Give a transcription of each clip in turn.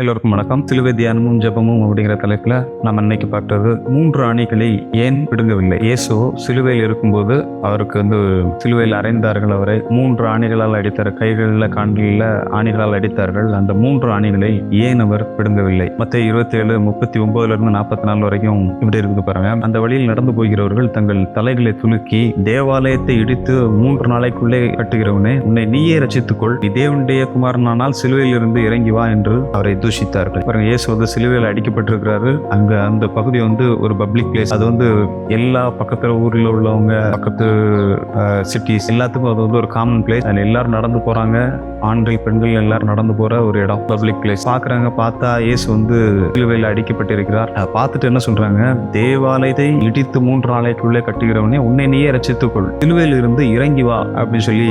எல்லோருக்கும் வணக்கம். சிலுவை தியானமும் ஜெபமும் அப்படிங்கிற தலைப்புல நம்ம இன்னைக்கு பார்க்கறது 3 ஆணிகளை ஏன் பிடுங்கவில்லை. இயேசு சிலுவையில் இருக்கும்போது அவருக்கு சிலுவையில் அறைந்தார்கள். அவரை 3 ஆணிகளால் அடித்தார். கைகளில் கால்களில் ஆணிகளால் அடித்தார்கள். அந்த 3 ஆணிகளை ஏன் அவர் பிடுங்கவில்லை. மத்தேயு 27:39-44 வரைக்கும் இப்படி இருக்குது பாருங்க. அந்த வழியில் நடந்து போகிறவர்கள் தங்கள் தலைகளை துலுக்கி, தேவாலயத்தை இடித்து 3 நாளைக்குள்ளே கட்டுகிறவனே, உன்னை நீயே ரட்சித்துக்கொள், நீ தேவனுடைய குமாரனானால் சிலுவையில் இருந்து இறங்கி வா என்று அவரை தூஷித்தார்கள். பாருங்க, இயேசு சிலுவையில் அடிக்கப்பட்டிருக்கிறாரு. அங்க அந்த பகுதி ஒரு பப்ளிக் பிளேஸ். அது எல்லா பக்கத்துல ஊரில் உள்ளவங்க, பக்கத்து சிட்டிஸ் எல்லாத்துக்கும் அது ஒரு காமன் பிளேஸ். அதுல எல்லாரும் நடந்து போறாங்க. ஆண்கள் பெண்கள் எல்லாரும் நடந்து போற ஒரு இடம், பப்ளிக் பிளேஸ். பாக்குறாங்க. பார்த்தா இயேசு சிலுவையில் அடிக்கப்பட்டிருக்கிறார். பார்த்துட்டு என்ன சொல்றாங்க, தேவாலயத்தை இடித்து 3 நாளைக்குள்ளே கட்டுகிறவனே, உன்னை நீயே ரட்சித்துக்கொள், சிலுவையில் இருந்து இறங்கி வா அப்படின்னு சொல்லி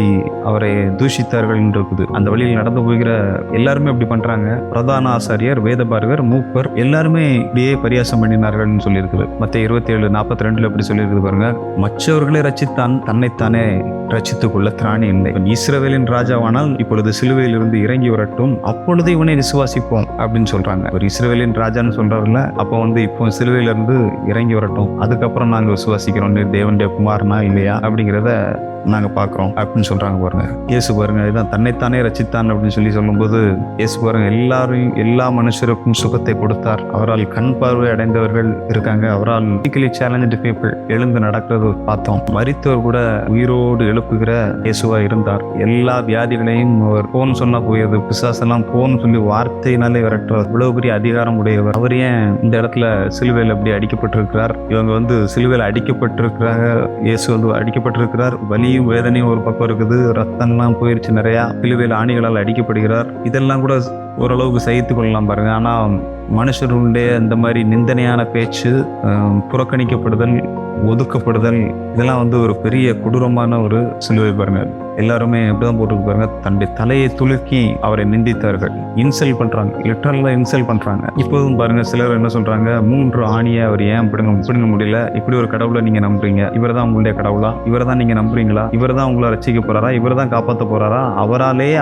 அவரை தூஷித்தார்கள் என்று இருக்குது. அந்த வழியில் நடந்து போகிற எல்லாருமே அப்படி பண்றாங்க. பிரதான ஆசாரியர், வேதபாரகர், மூப்பர் எல்லாருமே இப்படியே பரியாசம் பண்ணினார்கள் சொல்லி இருக்குது. மத்தேயு 27:42 அப்படி சொல்லி இருக்குது பாருங்க. மற்றவர்களை ரட்சித்தான், தன்னைத்தானே ரட்சித்துக் கொள்ள திராணி இல்லை. இஸ்ரவேலின் ராஜாவானால் இப்பொழுது சிலுவையில் இருந்து இறங்கி வரட்டும், அப்பொழுது இவனை விசுவாசிப்போம் அப்படின்னு சொல்றாங்க. ஒரு இஸ்ரவேலின் ராஜான்னு சொல்றாருல, அப்போ இப்போ சிலுவையில இருந்து இறங்கி வரட்டும், அதுக்கப்புறம் நாங்க விசுவாசிக்கிறோம் நீர் தேவனுடைய குமாரனா இல்லையா அப்படிங்கிறத நாங்க பாக்குறோம் அப்படின்னு சொல்றாங்க பாருங்க. இயேசு பாருங்க, இதான் தன்னைத்தானே ரட்சித்தான் அப்படின்னு சொல்லி சொல்லும்போது இயேசு பாருங்க, எல்லா மனுஷருக்கும் சுகத்தை கொடுத்தார். அவரால் கண் பார்வை அடைந்தவர்கள் இருக்காங்க. அவரால் சேலஞ்சு பீப்புள் எழுந்து நடக்கிறது பார்த்தோம். மரித்தவர் கூட உயிரோடு எழுப்புகிற இயேசுவா இருந்தார். எல்லா வியாதிகளையும் அவர் போன் சொன்னா போயது, பிசாசெல்லாம் போன் சொல்லி வார்த்தையினாலே விரட்டுறார். இவ்வளவு பெரிய அதிகாரம் உடையவர். அவர் ஏன் இந்த இடத்துல சிலுவையில் அப்படி அடிக்கப்பட்டிருக்கிறார்? இவங்க சிலுவையில் அடிக்கப்பட்டிருக்கிறாங்க. இயேசு அடிக்கப்பட்டிருக்கிறார். வலி வேதனையும் ஒரு பக்கம் இருக்குது. ரத்தம்லாம் போயிருச்சு நிறையா. சிலுவையில் ஆணிகளால் அடிக்கப்படுகிறார். இதெல்லாம் கூட ஓரளவுக்கு சகித்து கொள்ளலாம் பாருங்க. ஆனா மனுஷருடைய இந்த மாதிரி நிந்தனையான பேச்சு, புறக்கணிக்கப்படுதல், ஒதுக்கப்படுதல், இதெல்லாம் ஒரு பெரிய கொடூரமான ஒரு சிலுவை பாருங்க. எல்லாருமே எப்படிதான் போட்டுருக்கு பாருங்க. தன்னுடைய தலையை துலுக்கி அவரை நிந்தித்தார்கள். இன்சல் பண்றாங்க, லிட்டரலா இன்சல் பண்றாங்க. இப்போதும் பாருங்க, சிலர் என்ன சொல்றாங்க, 3 ஆணியை அவர் ஏன் பிடுங்க முடியல? இப்படி ஒரு கடவுளை நீங்க நம்புறீங்க? இவர் தான் உங்களுடைய கடவுளா? இவர் தான் நீங்க நம்புறீங்களா? இவர் தான் உங்களை ரட்சிக்க போறாரா? இவர் தான் காப்பாற்ற போறாரா?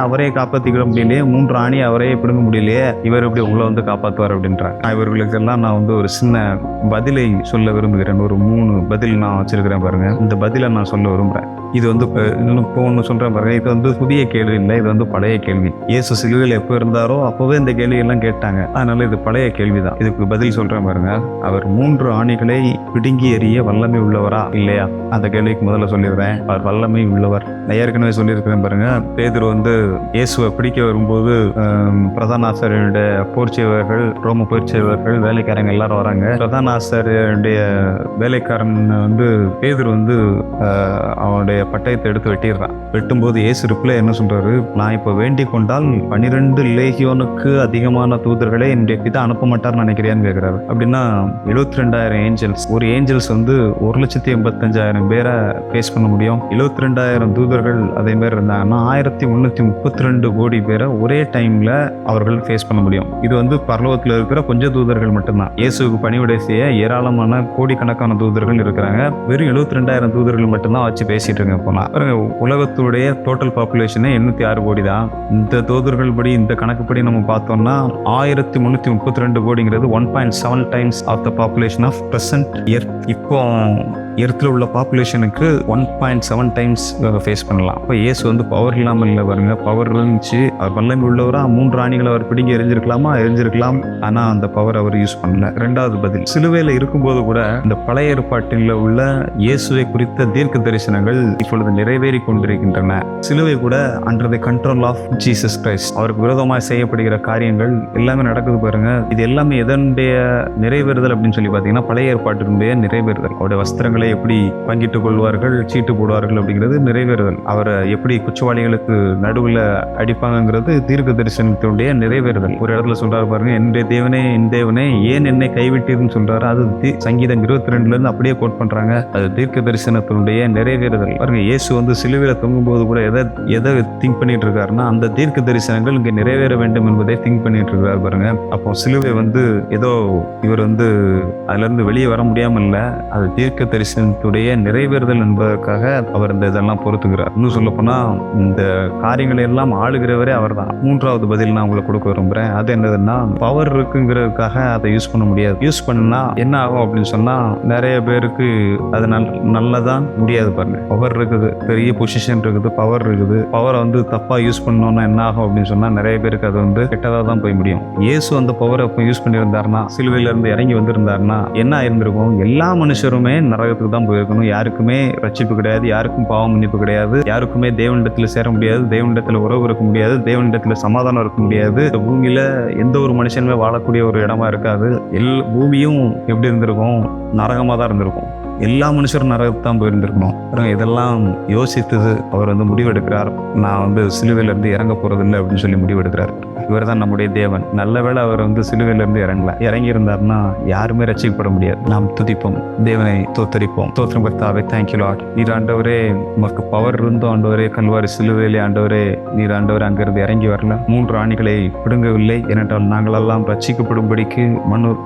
அவரே காப்பாத்திக்கிட முடியலையே, 3 ஆணியை அவரையே பிடுங்க முடியலையே, இவர் எப்படி உங்களை காப்பாற்றுவார் அப்படின்றாங்க. இவர்களுக்கெல்லாம் நான் ஒரு சின்ன பதிலை சொல்ல விரும்புகிறேன். ஒரு 3 பதில் நான் வச்சிருக்கிறேன் பாருங்க. இந்த பதிலை நான் சொல்ல விரும்புறேன். இது ஒன்று சொல்றேன் பாருங்க. இது புதிய கேள்வி இல்லை, இது பழைய கேள்வி. இயேசு சிலுவையில் எப்போ இருந்தாரோ அப்பவே இந்த கேள்வி எல்லாம் கேட்டாங்க. அதனால இது பழைய கேள்விதான். இதுக்கு பதில் சொல்றேன் பாருங்க. அவர் 3 ஆணிகளை பிடுங்கி எறிய வல்லமை உள்ளவரா இல்லையா? அந்த கேள்விக்கு முதல்ல சொல்லிடுறேன், அவர் வல்லமை உள்ளவர். நான் ஏற்கனவே சொல்லியிருக்கிறேன் பாருங்க. பேதுரு இயேசுவை பிடிக்க வரும்போது பிரதான ஆசாரியருடைய போர்ச்சேவர்கள், ரோம போர்ச்சேவர்கள், வேலைக்காரங்க எல்லாரும் வராங்க. பிரதான ஆசாரியருடைய வேலைக்காரன் பேதுரு அவனுடைய பட்டயத்தை எடுத்து வெட்டிடுறான். வெட்டும்போது இயேசு ரிப்ளை என்ன சொல்றாரு, நான் இப்போ வேண்டிக் கொண்டால் 12 லேகியோனுக்கு அதிகமான தூதர்களை என்னுடைய பிதா அனுப்ப மாட்டார்னு நினைக்கிறியான்னு கேட்கிறாரு. அப்படின்னா 72,000 ஏஞ்சல்ஸ், ஒரு ஏஞ்சல்ஸ் 1,85,000 பேரை ஃபேஸ் பண்ண முடியும். 72,000 தூதர்கள் அதே மாதிரி இருந்தாங்கன்னா 1,332 கோடி பேரை ஒரே டைம்ல அவர்கள் ஃபேஸ் பண்ண முடியும். இது பரலோகத்தில் இருக்கிற கொஞ்சம் தூதர்கள் மட்டும்தான். இயேசுக்கு பணிவிடை செய்ய ஏராளமான கோடிக்கணக்கான தூதர்கள் இருக்கிறாங்க. வெறும் 72,000 தூதர்கள் மட்டும்தான் வச்சு பேசிட்டு இருக்க போனா. உலகத்துடைய டோட்டல் பாப்புலேஷனே 806 கோடி தான். இந்த தூதர்கள் படி, இந்த கணக்குப்படி நம்ம பார்த்தோம்னா 1,332 கோடிங்கிறது 1.7 times of the population of present earth. இப்போ எர்த்தில் உள்ள பாப்புலேஷனுக்கு 1.7 டைம்ஸ் ஃபேஸ் பண்ணலாம். இப்போ இயேசு பவர் இல்லாமல் இல்லை பாருங்க, பவர் இருந்துச்சு. அவர் வல்லமை உள்ளவரா? 3 ஆணிகளை அவர் பிடிங்கி எரிஞ்சிருக்கலாம். ஆனா அந்த பவர் அவர் யூஸ் பண்ணல. 2வது பதில், சிலுவையில் இருக்கும்போது கூட இந்த பழைய ஏற்பாட்டில் உள்ள இயேசுவை குறித்த தீர்க்க தரிசனங்கள் இப்பொழுது நிறைவேறி கொண்டிருக்கின்றன. சிலுவை கூட under the control of Jesus Christ. அவருக்கு விரோதமாக செய்யப்படுகிற காரியங்கள் எல்லாமே நடக்குது பாருங்க. இது எல்லாமே எதனுடைய நிறைவேறுதல் அப்படின்னு சொல்லி பார்த்தீங்கன்னா, பழைய ஏற்பாட்டினுடைய நிறைவேறுதல். அவருடைய வஸ்திரங்களை எப்படி பங்கிட்டுக் கொள்வார்கள், சீட்டு போடுவார்கள் அப்படிங்கிறது நிறைவேறுதல். அவரை எப்படி குற்றவாளிகளுக்கு நடுவில் அடிப்பாங்கிறது தீர்க்க தரிசனத்தினுடைய நிறைவேறுதல். ஒரு இடத்துல சொல்றாரு பாருங்க, என்னுடைய தேவனே, என் தேவனே ஏன் என்னை கைவிட்டீர்னு சொல்றாரு. அது சங்கீதம் 22 அப்படியே கோட் பண்றாங்க. அது தீர்க்க தரிசனத்தினுடைய நிறைவேறுதல் பாருங்க. இயேசு சிலுவையில தொங்கும் போது கூட எதை திங்க் பண்ணிட்டு இருக்காருன்னா, அந்த தீர்க்க தரிசனங்கள் இங்க நிறைவேற வேண்டும் என்பதை திங்க் பண்ணிட்டு இருக்காரு பாருங்க. அப்போ சிலுவை ஏதோ இவர் அதுல இருந்து வெளியே வர முடியாம இல்ல, அது தீர்க்க தரிசனம் சுவிசேஷத்துடைய நிறைவேறுதல் என்பதற்காக அவர் இந்த இதெல்லாம் பொறுத்துக்கிறார். இன்னும் சொல்ல போனா இந்த காரியங்களை எல்லாம் ஆளுகிறவரே அவர் தான். மூன்றாவது பதில் நான் உங்களுக்கு கொடுக்க விரும்புறேன். அது என்னதுன்னா, பவர் இருக்குங்கிறதுக்காக அதை யூஸ் பண்ண முடியாது. யூஸ் பண்ணா என்ன ஆகும் அப்படின்னு சொன்னா, நிறைய பேருக்கு அது நல்லதான் முடியாது. பாருங்க, பவர் இருக்குது, பெரிய பொசிஷன் இருக்குது, பவர் இருக்குது. பவரை தப்பா யூஸ் பண்ணோம்னா என்ன ஆகும் அப்படின்னு சொன்னா, நிறைய பேருக்கு அது கெட்டதா தான் போய் முடியும். இயேசு அந்த பவரை யூஸ் பண்ணியிருந்தாருன்னா, சிலுவையில இருந்து இறங்கி வந்திருந்தாருன்னா என்ன இருந்திருக்கும்? எல்லா மனுஷருமே நரகத்துக்கு தான் போயிருக்கணும். யாருக்குமே ரட்சிப்பு கிடையாது, யாருக்கும் பாவம் மன்னிப்பு கிடையாது, யாருக்குமே தேவனிடத்துல சேர முடியாது, தேவனிடத்துல உறவு இருக்க முடியாது, தேவனிடத்துல சமாதானம் இருக்க முடியாது. இந்த பூமியில எந்த ஒரு மனுஷனுமே வாழக்கூடிய ஒரு இடமா இருக்காது. பூமியும் எப்படி இருந்திருக்கும்? நரகமா தான் இருந்திருக்கும். எல்லா மனுஷரும் நரகத்துக்கு தான் போயிருந்திருக்கணும். இதெல்லாம் யோசித்தது அவர் முடிவெடுக்கிறார். நான் சிலுவையிலிருந்து இறங்க போறதில்லை அப்படின்னு சொல்லி முடிவெடுக்கிறார். இவர் தான் நம்முடைய தேவன். நல்ல வேளை அவர் சிலுவையிலிருந்து இறங்கி இருந்தார்னா யாருமே ரட்சிக்கப்பட முடியாது. நாம் துதிப்போம், தேவனை தோத்தரிப்போம். தோத்திரம் கர்த்தாவே, தேங்க்யூ லார்ட். நீர் ஆண்டவரே, உமக்கு பவர் இருந்தோம் ஆண்டவரே. கல்வாரி சிலுவையிலே ஆண்டவரே, நீர் ஆண்டவரே அங்கிருந்து இறங்கி வரல, 3 ஆணிகளை பிடுங்கவில்லை. ஏனென்றால் நாங்களெல்லாம் ரட்சிக்கப்படும்படிக்கு,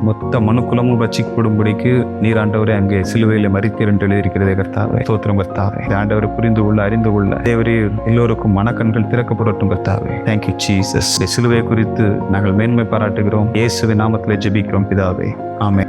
மொத்த மனுக்குலமும் ரட்சிக்கப்படும்படிக்கு நீர் ஆண்டவரே அங்கே சிலுவையில மரித்தீர் என்று எழுதியிருக்கிறதே கர்த்தாவே. தோத்திரம் கர்த்தாவே. ஆண்டவரை புரிந்து கொள்ள, அறிந்து கொள்ள தேவரீர் எல்லோருக்கும் மனக்கண்கள் திறக்கப்படட்டும் கர்த்தாவே. Thank you Jesus. சிலுவை குறித்து நாங்கள் மேன்மை பாராட்டுகிறோம். இயேசுவின் நாமத்திலே ஜெபிக்கிறோம் பிதாவே. ஆமென்.